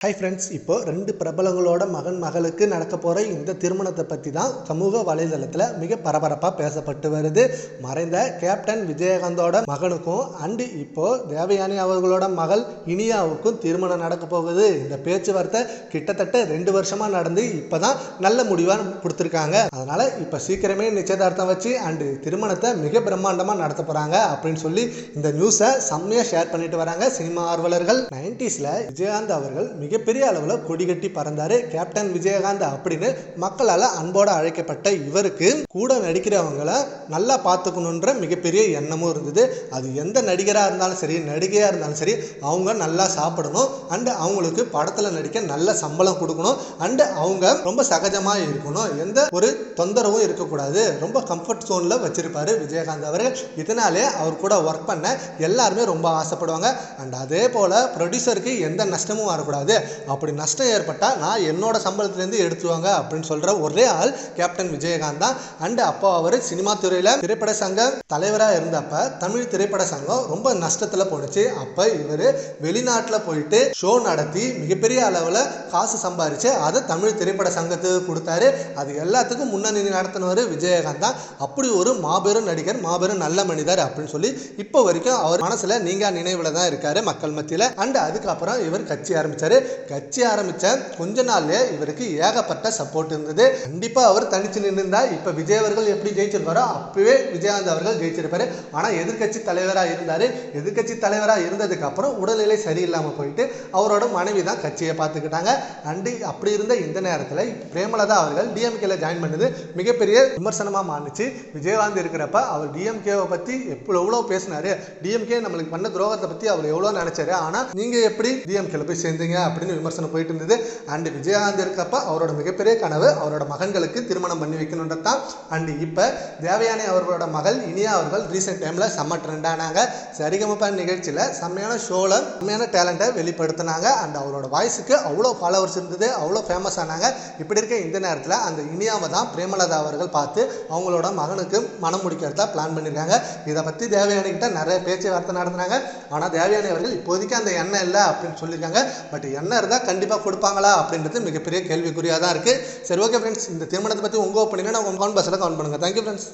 Hi friends, இப்போ 2 பிரபலங்களோட மகளுக்கு நடக்க போகிற இந்த திருமணத்தை பற்றி தான் சமூக வலைதளத்தில் மிக பரபரப்பாக பேசப்பட்டு வருது. மறைந்த கேப்டன் விஜயகாந்தோட மகனுக்கும் அண்டு இப்போது தேவயானி அவர்களோட மகள் இனியாவுக்கும் திருமணம் நடக்க போகுது. இந்த பேச்சுவார்த்தை கிட்டத்தட்ட 2 வருஷமாக நடந்து இப்போ தான் நல்ல முடிவாக கொடுத்துருக்காங்க. அதனால் இப்போ சீக்கிரமே நிச்சயதார்த்தம் வச்சு அண்டு திருமணத்தை மிக பிரம்மாண்டமாக நடத்த போகிறாங்க அப்படின்னு சொல்லி இந்த நியூஸை செம்மையாக ஷேர் பண்ணிட்டு வராங்க சினிமா ஆர்வலர்கள். 90s விஜயகாந்த் அவர்கள் மிகப்பெரிய அளவில் கொடி கட்டி பறந்தாரு. கேப்டன் விஜயகாந்த் அப்படின்னு மக்களால் அன்போடு அழைக்கப்பட்ட இவருக்கு கூட நடிக்கிறவங்களை நல்லா பார்த்துக்கணுன்ற மிகப்பெரிய எண்ணமும் இருந்தது. அது எந்த நடிகராக இருந்தாலும் சரி, நடிகையாக இருந்தாலும் சரி, அவங்க நல்லா சாப்பிடணும் அண்டு அவங்களுக்கு படத்தில் நடிக்க நல்ல சம்பளம் கொடுக்கணும் அண்டு அவங்க ரொம்ப சகஜமாக இருக்கணும், எந்த ஒரு தொந்தரவும் இருக்கக்கூடாது, ரொம்ப கம்ஃபர்ட் ஜோனில் வச்சிருப்பாரு விஜயகாந்த் அவர்கள். இதனாலே அவர் கூட ஒர்க் பண்ண எல்லாருமே ரொம்ப ஆசைப்படுவாங்க. அண்ட் அதே போல் ப்ரொடியூசருக்கு எந்த நஷ்டமும் வரக்கூடாது, அப்படி நஷ்டம் ஏற்பட்டால் நான் என்னோட சம்பளத்திலேருந்து எடுத்துவாங்க அப்படின்னு சொல்கிற ஒரே ஆள் கேப்டன் விஜயகாந்த் தான். அண்டு அப்போ அவர் சினிமா துறையில் திரைப்பட சங்க தலைவராக இருந்தப்ப தமிழ் திரைப்பட சங்கம் ரொம்ப நஷ்டத்தில் போணுச்சு. அப்போ இவர் வெளிநாட்டில் போயிட்டு ஷோ நடத்தி மிகப்பெரிய அளவில் காசு சம்பாரித்து அதை தமிழ் திரைப்பட சங்கத்துக்கு கொடுத்தாரு. அது எல்லாத்துக்கும் முன்னணி நடத்தினவர் விஜயகாந்த் தான். அப்படி ஒரு மாபெரும் நடிகர், மாபெரும் நல்ல மனிதர் அப்படின்னு சொல்லி இப்போ வரைக்கும் அவர் மனசில் நீங்க நினைவில் தான் இருக்காரு மக்கள் மத்தியில். அண்டு அதுக்கப்புறம் இவர் கட்சி ஆரம்பித்தார். கட்சி ஆரம்பித்த கொஞ்ச நாள்லயே இவருக்கு ஏகப்பட்ட சப்போர்ட் இருந்தது. கண்டிப்பா அவர் தனிச்சு நின்றுந்தா இப்ப விஜய் அவர்கள் எப்படி ஜெயிச்சிருப்பாரோ அப்பவே விஜயகாந்த் அவர்கள் ஜெயிச்சிருப்பாரு. ஆனா எதிர்கட்சி தலைவராக இருந்தாரு. எதிர்கட்சி தலைவராக இருந்ததுக்கு அப்புறம் உடல்நிலை சரியில்லாம போயிட்டு அவரோட மனைவி தான் கட்சியை பார்த்துக்கிட்டாங்க. அண்டு அப்படி இருந்த இந்த நேரத்தில் பிரேமலதா அவர்கள் டிஎம்கேல ஜாயின் பண்ணது மிகப்பெரிய விமர்சனமா மாறிச்சு. விஜயகாந்த் இருக்கிறப்ப அவர் டிஎம்கேவை பத்தி எவ்வளோ பேசினாரு, டிஎம்கே நம்மளுக்கு பண்ண துரோகத்தை பத்தி அவர் எவ்வளோ நினைச்சாரு, ஆனா நீங்க எப்படி டிஎம்கேல போய் சேர்ந்தீங்க அப்படின்னு விமர்சனம் போயிட்டு இருந்தது. அண்ட் விஜயகாந்த் இருக்கப்ப அவரோட மிகப்பெரிய கனவு அவரோட மகன்களுக்கு திருமணம் பண்ணி வைக்கணுன்றதான். அண்ட் இப்போ தேவயானி அவர்களோட மகள் இனியா அவர்கள் ரீசெண்ட் டைம்ல செம்ம ட்ரெண்ட் ஆனாங்க. சரிகமப நிகழ்ச்சியில் செம்மையான ஷோவில் செம்மையான டேலண்ட்டை வெளிப்படுத்தினாங்க. அண்ட் அவரோட வாய்ஸுக்கு அவ்வளோ ஃபாலோவர்ஸ் இருந்தது, அவ்வளோ ஃபேமஸ் ஆனாங்க. இப்படி இருக்க இந்த நேரத்தில் அந்த இனியாவை தான் பிரேமலதா அவர்கள் பார்த்து அவங்களோட மகனுக்கு மனம் முடிக்கிறதா பிளான் பண்ணியிருக்காங்க. இதை பற்றி தேவயானி கிட்ட நிறைய பேச்சுவார்த்தை நடத்தினாங்க. ஆனால் தேவயானி அவர்கள் இப்போதைக்கு அந்த எண்ணம் இல்லை அப்படின்னு சொல்லியிருக்காங்க. பட் என்ன இருந்தால் கண்டிப்பாக கொடுப்பாங்களா அப்படின்றது மிகப்பெரிய கேள்விக்குறியாக தான் இருக்குது. சரி, ஓகே ஃப்ரெண்ட்ஸ், இந்த திருமணத்தை பற்றி உங்கள் ஒப்பீனியனை உங்கள் கமெண்ட் பாக்ஸில் கமெண்ட் பண்ணுங்கள். Thank you friends.